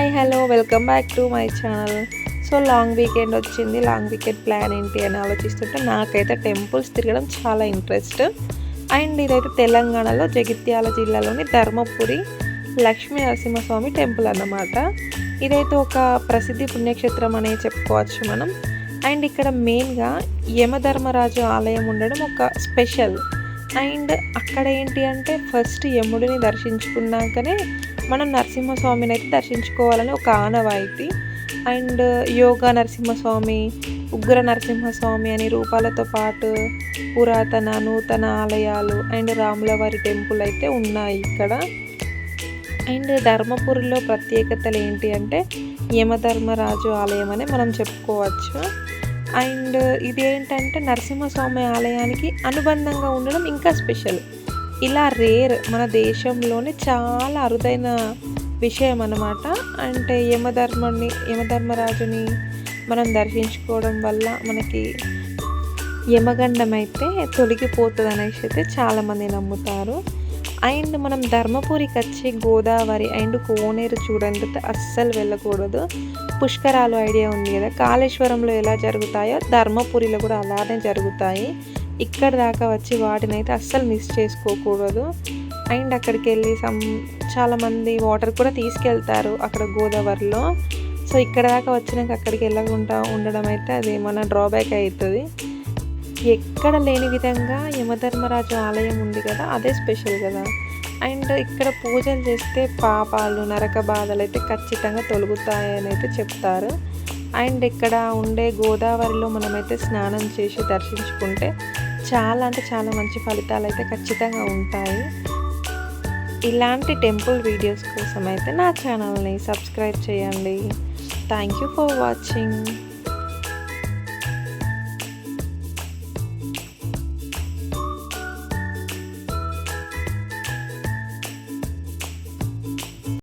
Hi hello welcome back to my channel. So long weekend వచ్చింది. Long weekend plan ఏంటి అని ఆలోచిస్తుంటే నాకైతే టెంపుల్స్ తిరగడం చాలా ఇంట్రెస్ట్. అండ్ ఇదైతే తెలంగాణలో జగిత్యాల జిల్లాలోని ధర్మపురి లక్ష్మీ నరసింహస్వామి టెంపుల్ అన్నమాట. ఇదైతే ఒక ప్రసిద్ధి పుణ్యక్షేత్రం అనే చెప్పుకోవచ్చు మనం. అండ్ ఇక్కడ మెయిన్గా యమధర్మరాజు ఆలయం ఉండడం ఒక స్పెషల్. అండ్ అక్కడ ఏంటి అంటే ఫస్ట్ యముడిని దర్శించుకున్నాకనే మనం నరసింహస్వామిని అయితే దర్శించుకోవాలని ఒక ఆనవాయితీ. అండ్ యోగా నరసింహస్వామి, ఉగ్ర నరసింహస్వామి అనే రూపాలతో పాటు పురాతన నూతన ఆలయాలు అండ్ రాములవారి టెంపుల్ అయితే ఉన్నాయి ఇక్కడ. అండ్ ధర్మపురిలో ప్రత్యేకతలు ఏంటి అంటే యమధర్మరాజు ఆలయం అని మనం చెప్పుకోవచ్చు. అండ్ ఇది ఏంటంటే నరసింహస్వామి ఆలయానికి అనుబంధంగా ఉండడం ఇంకా స్పెషల్. ఇలా రేర్ మన దేశంలోనే చాలా అరుదైన విషయం అన్నమాట. అంటే యమధర్మరాజుని మనం దర్శించుకోవడం వల్ల మనకి యమగండం అయితే తొలగిపోతుంది అనేసి అయితే చాలామంది నమ్ముతారు. అండ్ మనం ధర్మపురికి వచ్చి గోదావరి అండ్ కోనేరు చూడండి అస్సలు వెళ్ళకూడదు. పుష్కరాలు ఐడియా ఉంది కదా, కాళేశ్వరంలో ఎలా జరుగుతాయో ధర్మపురిలో కూడా అలానే జరుగుతాయి. ఇక్కడ దాకా వచ్చి వాటిని అయితే అస్సలు మిస్ చేసుకోకూడదు. అండ్ అక్కడికి వెళ్ళి చాలామంది వాటర్ కూడా తీసుకెళ్తారు అక్కడ గోదావరిలో. సో ఇక్కడ దాకా వచ్చినాక అక్కడికి వెళ్ళకుండా ఉండడం అయితే అది మన డ్రాబ్యాక్ అవుతుంది. ఎక్కడ లేని విధంగా యమధర్మరాజు ఆలయం ఉంది కదా, అదే స్పెషల్ కదా. అండ్ ఇక్కడ పూజలు చేస్తే పాపాలు నరక బాధలు అయితే ఖచ్చితంగా తొలగుతాయని అయితే చెప్తారు. అండ్ ఇక్కడ ఉండే గోదావరిలో మనమైతే స్నానం చేసి దర్శించుకుంటే చాలా అంటే చాలా మంచి ఫలితాలు అయితే ఖచ్చితంగా ఉంటాయి. ఇలాంటి టెంపుల్ వీడియోస్ కోసం అయితే నా ఛానల్ని సబ్స్క్రైబ్ చేయండి. Thank you for watching.